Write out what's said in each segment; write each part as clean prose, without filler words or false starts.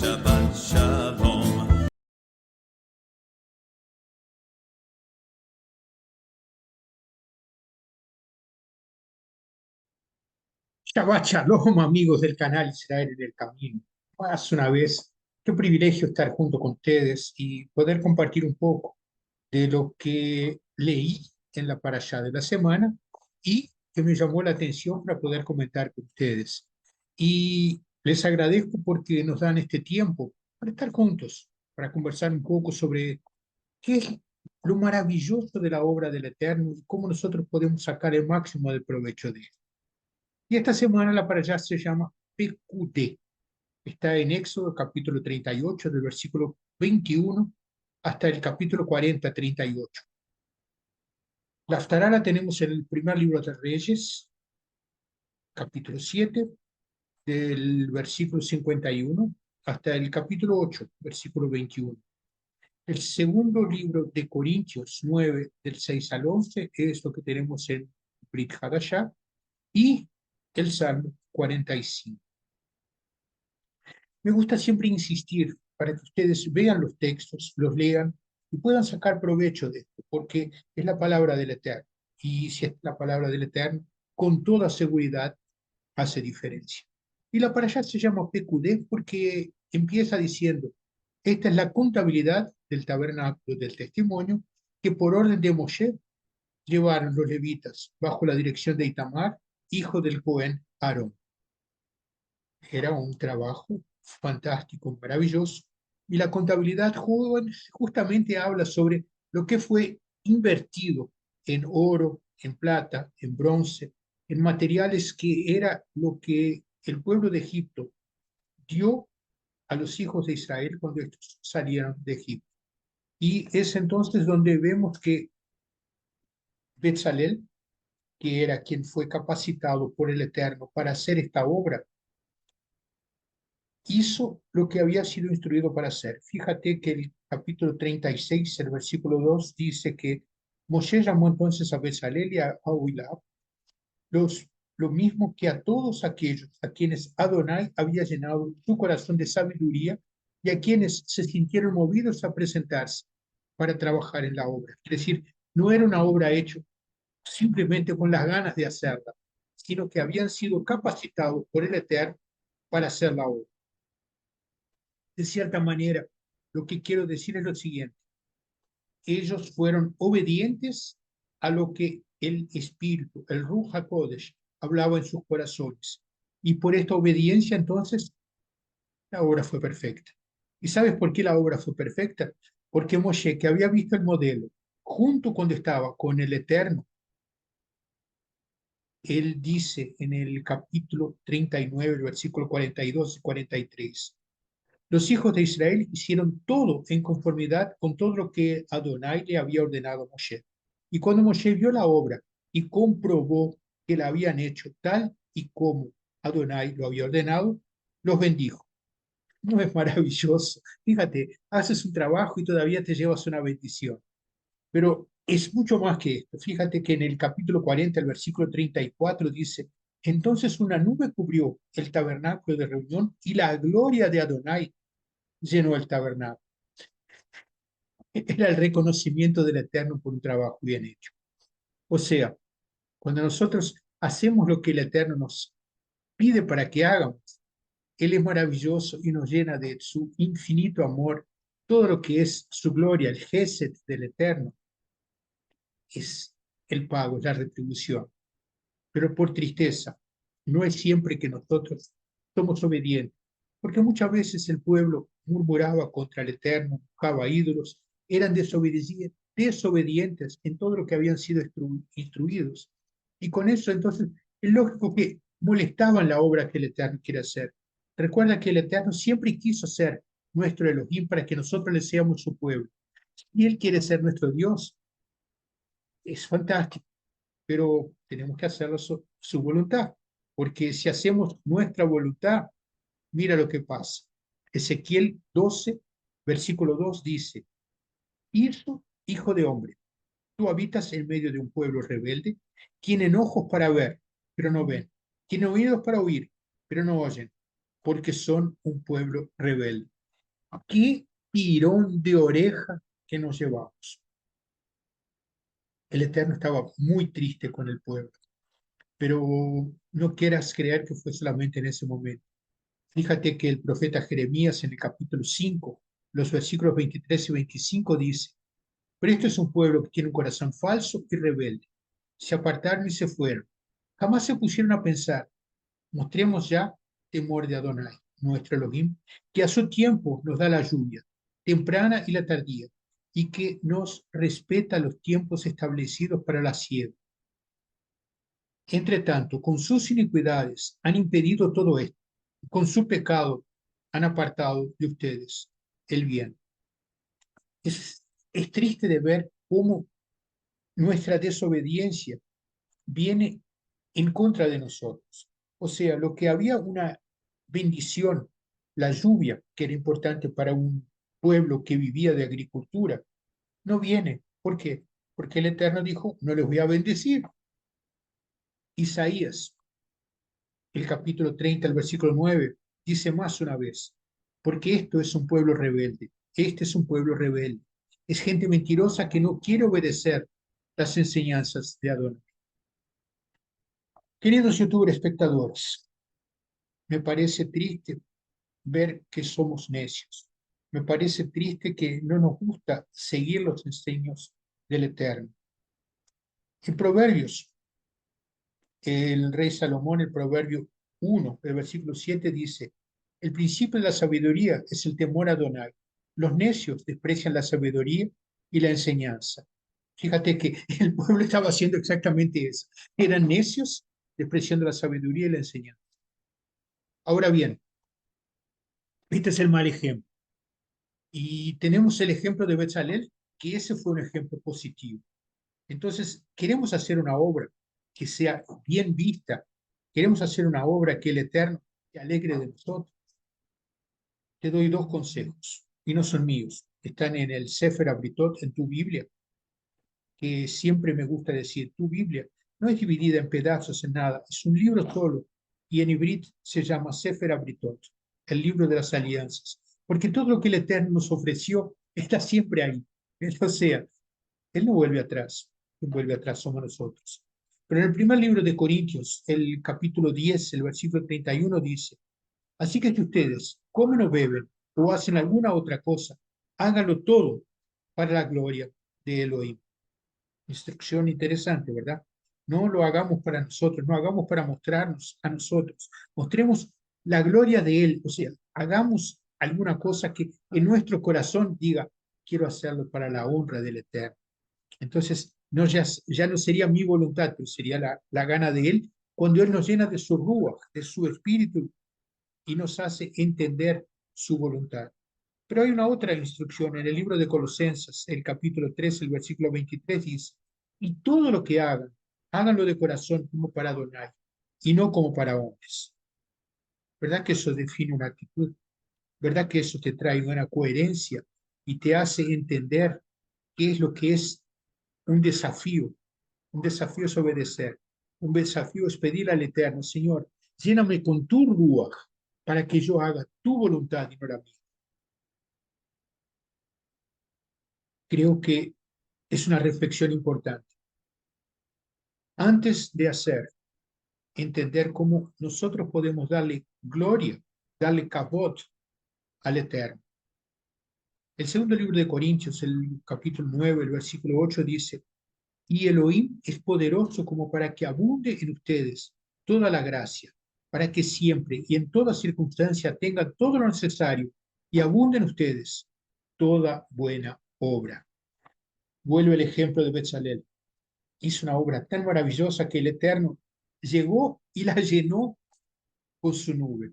Shabbat Shalom. Shabbat Shalom, amigos del canal Israel en el Camino. Más una vez, qué privilegio estar junto con ustedes y poder compartir un poco de lo que leí en la parashá de la semana y que me llamó la atención para poder comentar con ustedes. Y les agradezco porque nos dan este tiempo para estar juntos, para conversar un poco sobre qué es lo maravilloso de la obra del Eterno y cómo nosotros podemos sacar el máximo del provecho de él. Y esta semana la para allá se llama PQD. Está en Éxodo capítulo 38, del versículo 21 hasta el capítulo 40, 38. La Haftará la tenemos en el primer libro de Reyes, capítulo 7, del versículo 51 hasta el capítulo 8, versículo 21. El segundo libro de Corintios 9, del 6 al 11, es lo que tenemos en Brit Hadashah, y el Salmo 45. Me gusta siempre insistir para que ustedes vean los textos, los lean y puedan sacar provecho de esto, porque es la palabra del Eterno. Y si es la palabra del Eterno, con toda seguridad hace diferencia. Y la para allá se llama PQD porque empieza diciendo, esta es la contabilidad del tabernáculo del testimonio que por orden de Moshe llevaron los levitas bajo la dirección de Itamar, hijo del Cohen Aarón. Era un trabajo fantástico, maravilloso. Y la contabilidad joven justamente habla sobre lo que fue invertido en oro, en plata, en bronce, en materiales que era lo que el pueblo de Egipto dio a los hijos de Israel cuando estos salieron de Egipto. Y es entonces donde vemos que Betzalel, que era quien fue capacitado por el Eterno para hacer esta obra, hizo lo que había sido instruido para hacer. Fíjate que el capítulo 36, el versículo 2, dice que Moshe llamó entonces a Bezalel y a Ahulab, lo mismo que a todos aquellos a quienes Adonai había llenado su corazón de sabiduría y a quienes se sintieron movidos a presentarse para trabajar en la obra. Es decir, no era una obra hecha simplemente con las ganas de hacerla, sino que habían sido capacitados por el Eterno para hacer la obra. De cierta manera, lo que quiero decir es lo siguiente: ellos fueron obedientes a lo que el Espíritu, el Ruach HaKodesh, hablaba en sus corazones. Y por esta obediencia, entonces, la obra fue perfecta. ¿Y sabes por qué la obra fue perfecta? Porque Moshe, que había visto el modelo, junto cuando estaba con el Eterno, él dice en el capítulo 39, el versículo 42 y 43, los hijos de Israel hicieron todo en conformidad con todo lo que Adonai le había ordenado a Moshe. Y cuando Moshe vio la obra y comprobó que la habían hecho tal y como Adonai lo había ordenado, los bendijo. ¿No es maravilloso? Fíjate, haces un trabajo y todavía te llevas una bendición. Pero es mucho más que esto. Fíjate que en el capítulo 40, el versículo 34 dice, entonces una nube cubrió el tabernáculo de reunión y la gloria de Adonai llenó el tabernáculo. Era el reconocimiento del Eterno por un trabajo bien hecho. O sea, cuando nosotros hacemos lo que el Eterno nos pide para que hagamos, Él es maravilloso y nos llena de su infinito amor. Todo lo que es su gloria, el Gesed del Eterno, es el pago, es la retribución. Pero por tristeza, no es siempre que nosotros somos obedientes, porque muchas veces el pueblo murmuraba contra el Eterno, buscaba ídolos, eran desobedientes en todo lo que habían sido instruidos. Y con eso entonces es lógico que molestaban la obra que el Eterno quiere hacer. Recuerda que el Eterno siempre quiso ser nuestro Elohim para que nosotros le seamos su pueblo. Y Él quiere ser nuestro Dios. Es fantástico, pero tenemos que hacerlo su voluntad, porque si hacemos nuestra voluntad, mira lo que pasa. Ezequiel 12, versículo 2 dice, hijo de hombre, tú habitas en medio de un pueblo rebelde, tienen ojos para ver, pero no ven, tienen oídos para oír, pero no oyen, porque son un pueblo rebelde. qué tirón de oreja que nos llevamos. El Eterno estaba muy triste con el pueblo, pero no quieras creer que fue solamente en ese momento. Fíjate que el profeta Jeremías en el capítulo 5, los versículos 23 y 25 dice, pero esto es un pueblo que tiene un corazón falso y rebelde. Se apartaron y se fueron. Jamás se pusieron a pensar, mostremos ya temor de Adonai, nuestro Elohim, que a su tiempo nos da la lluvia, temprana y la tardía, y que nos respeta los tiempos establecidos para la siega. Entre tanto, con sus iniquidades han impedido todo esto, con su pecado han apartado de ustedes el bien. Es triste de ver cómo nuestra desobediencia viene en contra de nosotros. O sea, lo que había una bendición, la lluvia, que era importante para un pueblo que vivía de agricultura, no viene. ¿Por qué? Porque el Eterno dijo, no les voy a bendecir. Isaías, el capítulo 30, el versículo 9, dice más una vez, porque esto es un pueblo rebelde, este es un pueblo rebelde, es gente mentirosa que no quiere obedecer las enseñanzas de Adonai. Queridos youtubers espectadores, me parece triste ver que somos necios. Me parece triste que no nos gusta seguir los enseños del Eterno. En Proverbios, el rey Salomón, el Proverbio 1, el versículo 7 dice, el principio de la sabiduría es el temor a Adonai. Los necios desprecian la sabiduría y la enseñanza. Fíjate que el pueblo estaba haciendo exactamente eso. Eran necios despreciando la sabiduría y la enseñanza. Ahora bien, este es el mal ejemplo. Y tenemos el ejemplo de Bezalel, que ese fue un ejemplo positivo. Entonces, queremos hacer una obra que sea bien vista, queremos hacer una obra que el Eterno se alegre de nosotros. Te doy dos consejos, y no son míos, están en el Sefer Abritot, en tu Biblia, que siempre me gusta decir, tu Biblia no es dividida en pedazos, en nada, es un libro solo, y en hibrit se llama Sefer Abritot, el libro de las alianzas, porque todo lo que el Eterno nos ofreció está siempre ahí. O sea, Él no vuelve atrás, quien vuelve atrás somos nosotros. Pero en el primer libro de Corintios, el capítulo 10, el versículo 31 dice, así que si ustedes comen o beben o hacen alguna otra cosa, háganlo todo para la gloria de Elohim. Instrucción interesante, ¿verdad? No lo hagamos para nosotros, no hagamos para mostrarnos a nosotros. Mostremos la gloria de Él, o sea, hagamos alguna cosa que en nuestro corazón diga, quiero hacerlo para la honra del Eterno. Entonces, no, ya no sería mi voluntad, pero sería la gana de Él, cuando Él nos llena de su ruach, de su espíritu, y nos hace entender su voluntad. Pero hay una otra instrucción en el libro de Colosenses, el capítulo 3, el versículo 23 dice, y todo lo que hagan, háganlo de corazón como para Adonai, y no como para hombres. ¿Verdad que eso define una actitud? ¿Verdad que eso te trae una coherencia y te hace entender qué es lo que es un desafío? Un desafío es obedecer, un desafío es pedir al Eterno, Señor, lléname con tu ruach para que yo haga tu voluntad y no la mía. Creo que es una reflexión importante. Antes de hacer, entender cómo nosotros podemos darle gloria, darle cabot al Eterno. El segundo libro de Corintios, el capítulo 9, el versículo 8 dice, y Elohim es poderoso como para que abunde en ustedes toda la gracia, para que siempre y en toda circunstancia tengan todo lo necesario y abunde en ustedes toda buena obra. Vuelve el ejemplo de Bezalel. Hizo una obra tan maravillosa que el Eterno llegó y la llenó con su nube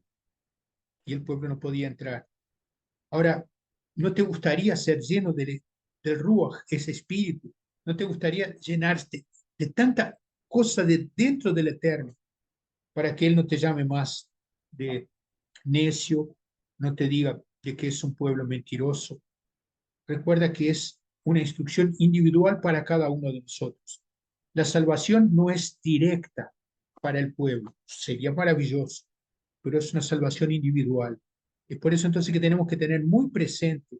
y el pueblo no podía entrar. Ahora, ¿no te gustaría ser lleno del Ruach, ese espíritu? ¿No te gustaría llenarte de tanta cosa de dentro del Eterno para que Él no te llame más de necio, no te diga de que es un pueblo mentiroso? Recuerda que es una instrucción individual para cada uno de nosotros. La salvación no es directa para el pueblo, sería maravilloso, pero es una salvación individual. Es por eso entonces que tenemos que tener muy presente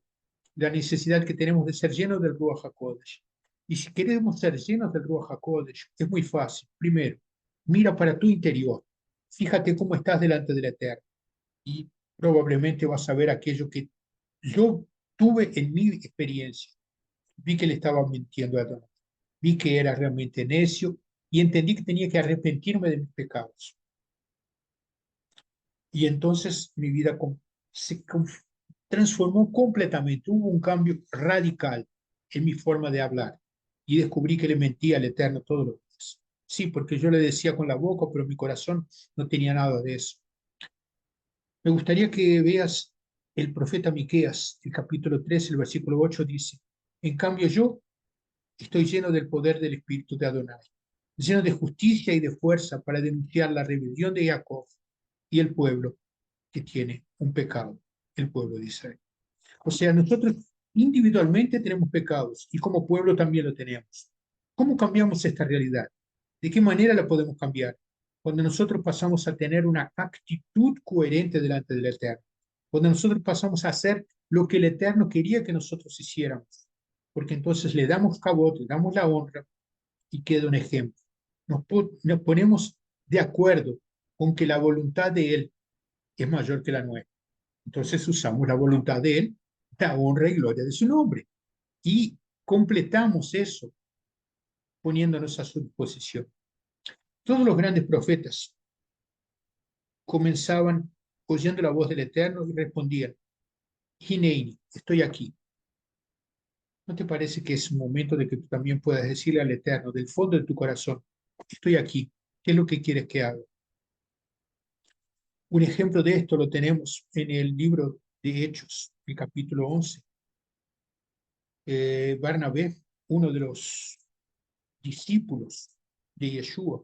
la necesidad que tenemos de ser llenos del Ruach HaKodesh. Y si queremos ser llenos del Ruach HaKodesh, es muy fácil. Primero, mira para tu interior. Fíjate cómo estás delante del Eterno. Y probablemente vas a ver aquello que yo tuve en mi experiencia. Vi que le estaba mintiendo a Adonai. Vi que era realmente necio y entendí que tenía que arrepentirme de mis pecados. Y entonces mi vida se transformó completamente. Hubo un cambio radical en mi forma de hablar y descubrí que le mentía al Eterno todos los días. Sí, porque yo le decía con la boca, pero mi corazón no tenía nada de eso. Me gustaría que veas el profeta Miqueas, el capítulo 3, el versículo 8 dice: En cambio yo estoy lleno del poder del Espíritu de Adonai, lleno de justicia y de fuerza para denunciar la rebelión de Jacob y el pueblo que tiene un pecado, el pueblo de Israel. O sea, nosotros individualmente tenemos pecados y como pueblo también lo tenemos. ¿Cómo cambiamos esta realidad? ¿De qué manera la podemos cambiar? Cuando nosotros pasamos a tener una actitud coherente delante del Eterno. Cuando nosotros pasamos a hacer lo que el Eterno quería que nosotros hiciéramos. Porque entonces le damos cabot, le damos la honra y queda un ejemplo. Nos ponemos de acuerdo con que la voluntad de Él es mayor que la nuestra. Entonces usamos la voluntad de Él, la honra y gloria de su nombre. Y completamos eso poniéndonos a su disposición. Todos los grandes profetas comenzaban oyendo la voz del Eterno y respondían: Hineini, estoy aquí. ¿No te parece que es un momento de que tú también puedas decirle al Eterno del fondo de tu corazón: estoy aquí, ¿qué es lo que quieres que haga? Un ejemplo de esto lo tenemos en el libro de Hechos, el capítulo 11. Barnabé, uno de los discípulos de Yeshua,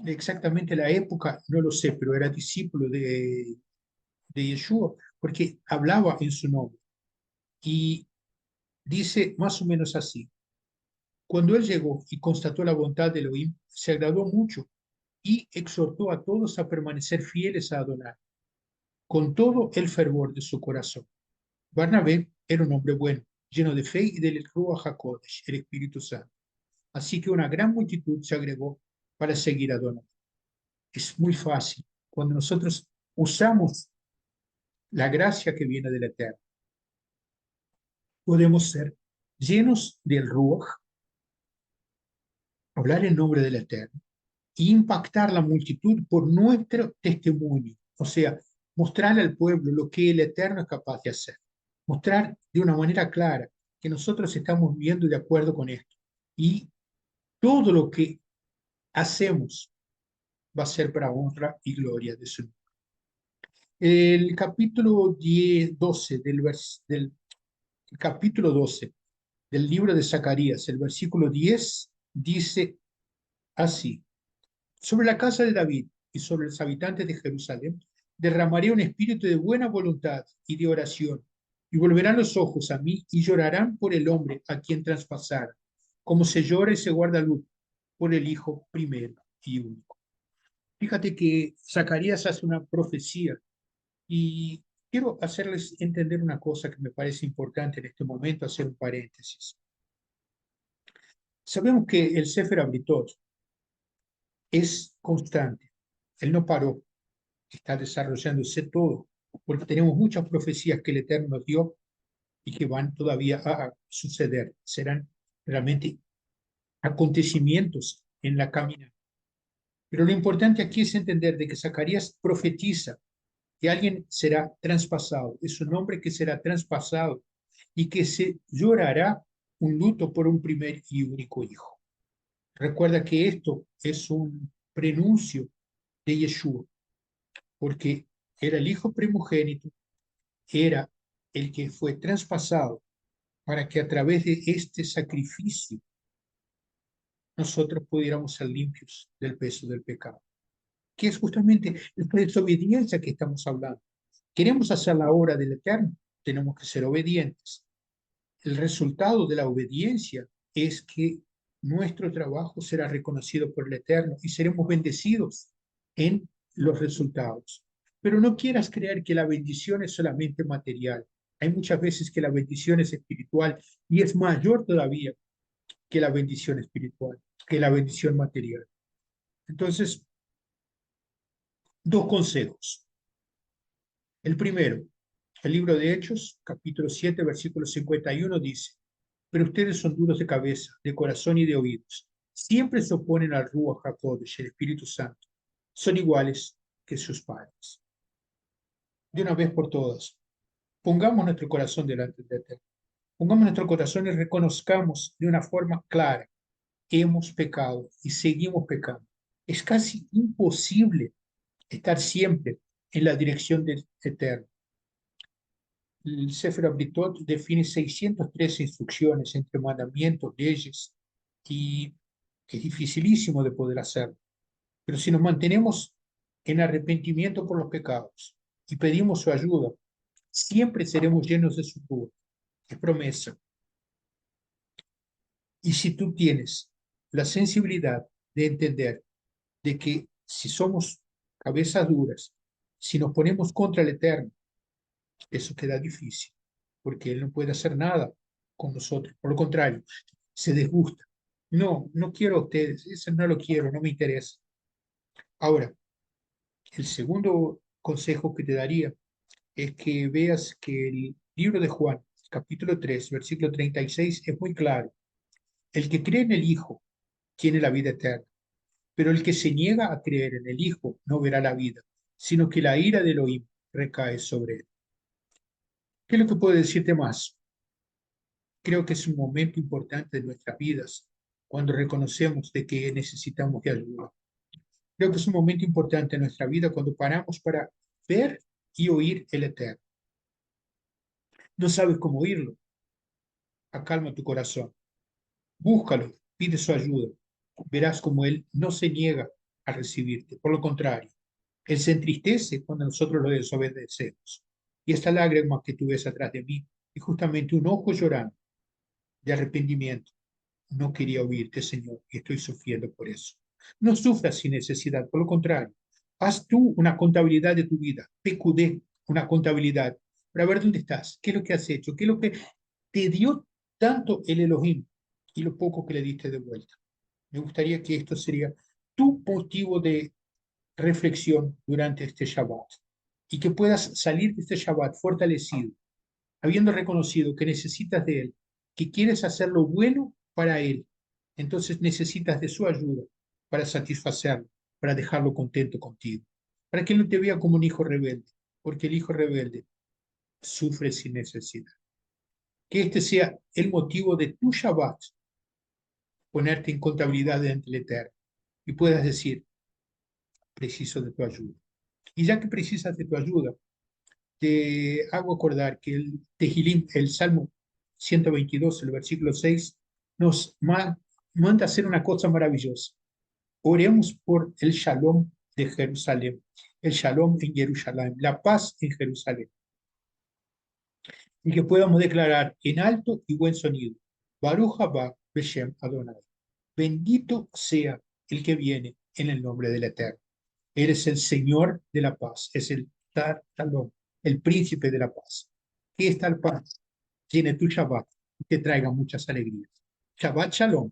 exactamente la época no lo sé, pero era discípulo de Yeshua, porque hablaba en su nombre. Y dice más o menos así: cuando él llegó y constató la bondad de Elohim, se agradó mucho y exhortó a todos a permanecer fieles a Adonai, con todo el fervor de su corazón. Barnabé era un hombre bueno, lleno de fe y del Ruach HaKodesh, el Espíritu Santo. Así que una gran multitud se agregó para seguir a Adonai. Es muy fácil. Cuando nosotros usamos la gracia que viene del Eterno, podemos ser llenos del Ruach, hablar en nombre del Eterno e impactar la multitud por nuestro testimonio. O sea, mostrar al pueblo lo que el Eterno es capaz de hacer. Mostrar de una manera clara que nosotros estamos viviendo de acuerdo con esto. Y todo lo que hacemos va a ser para honra y gloria de su nombre. El capítulo 10, 12 del capítulo 12 del libro de Zacarías, el versículo 10 dice así: sobre la casa de David y sobre los habitantes de Jerusalén derramaré un espíritu de buena voluntad y de oración, y volverán los ojos a mí y llorarán por el hombre a quien traspasaron, como se llora y se guarda luto por el hijo primero y único. Fíjate que Zacarías hace una profecía y quiero hacerles entender una cosa que me parece importante en este momento, hacer un paréntesis. Sabemos que el Sefer Abritot es constante, él no paró, está desarrollándose todo, porque tenemos muchas profecías que el Eterno nos dio y que van todavía a suceder, serán realmente acontecimientos en la caminata. Pero lo importante aquí es entender de que Zacarías profetiza que alguien será traspasado, es un hombre que será traspasado y que se llorará un luto por un primer y único hijo. Recuerda que esto es un prenuncio de Yeshua, porque era el hijo primogénito, era el que fue traspasado para que a través de este sacrificio nosotros pudiéramos ser limpios del peso del pecado, que es justamente la desobediencia que estamos hablando. Queremos hacer la obra del Eterno, tenemos que ser obedientes. El resultado de la obediencia es que nuestro trabajo será reconocido por el Eterno y seremos bendecidos en los resultados. Pero no quieras creer que la bendición es solamente material. Hay muchas veces que la bendición es espiritual y es mayor todavía que la bendición espiritual, que la bendición material. Entonces, dos consejos. El primero, el libro de Hechos, capítulo 7, versículo 51 dice, pero ustedes son duros de cabeza, de corazón y de oídos. Siempre se oponen al Ruach HaKodesh, el Espíritu Santo. Son iguales que sus padres. De una vez por todas, pongamos nuestro corazón delante de Eterno. Pongamos nuestro corazón y reconozcamos de una forma clara, hemos pecado y seguimos pecando. Es casi imposible estar siempre en la dirección del Eterno. El Sefer Abritot define 613 instrucciones entre mandamientos, leyes, y es dificilísimo de poder hacerlo. Pero si nos mantenemos en arrepentimiento por los pecados y pedimos su ayuda, siempre seremos llenos de su poder. Es promesa. Y si tú tienes la sensibilidad de entender de que si somos cabezas duras, si nos ponemos contra el Eterno, eso queda difícil, porque Él no puede hacer nada con nosotros. Por lo contrario, se desgusta. No, no quiero a ustedes, eso no lo quiero, no me interesa. Ahora, el segundo consejo que te daría es que veas que el libro de Juan, capítulo 3 versículo 36 es muy claro. El que cree en el Hijo tiene la vida eterna, pero el que se niega a creer en el Hijo no verá la vida, sino que la ira de Elohim recae sobre él. ¿Qué es lo que puedo decirte más? Creo que es un momento importante de nuestras vidas cuando reconocemos de que necesitamos de ayuda. Creo que es un momento importante en nuestra vida cuando paramos para ver y oír el Eterno. No sabes cómo oírlo, acalma tu corazón, búscalo, pide su ayuda. Verás como Él no se niega a recibirte, por lo contrario, Él se entristece cuando nosotros lo desobedecemos. Y esta lágrima que tú ves atrás de mí es justamente un ojo llorando de arrepentimiento. No quería oírte, Señor, y estoy sufriendo por eso. No sufras sin necesidad, por lo contrario, haz tú una contabilidad de tu vida, PQD, una contabilidad, para ver dónde estás, qué es lo que has hecho, qué es lo que te dio tanto el Elohim y lo poco que le diste de vuelta. Me gustaría que esto sería tu motivo de reflexión durante este Shabbat y que puedas salir de este Shabbat fortalecido, habiendo reconocido que necesitas de Él, que quieres hacer lo bueno para Él, entonces necesitas de su ayuda para satisfacerlo, para dejarlo contento contigo, para que Él no te vea como un hijo rebelde, porque el hijo rebelde sufre sin necesidad. Que este sea el motivo de tu Shabbat, ponerte en contabilidad ante el Eterno y puedas decir, preciso de tu ayuda. Y ya que precisas de tu ayuda, te hago acordar que el Tehilim, el Salmo 122, el versículo 6, nos manda a hacer una cosa maravillosa. Oremos por el Shalom de Jerusalén, el Shalom en Jerusalén, la paz en Jerusalén, y que podamos declarar en alto y buen sonido, Baruch haba Beshem Adonai, bendito sea el que viene en el nombre del Eterno. Eres el Señor de la paz, es el Shalom, el príncipe de la paz. Que esta paz llene tu Shabbat y te traiga muchas alegrías. Shabbat Shalom.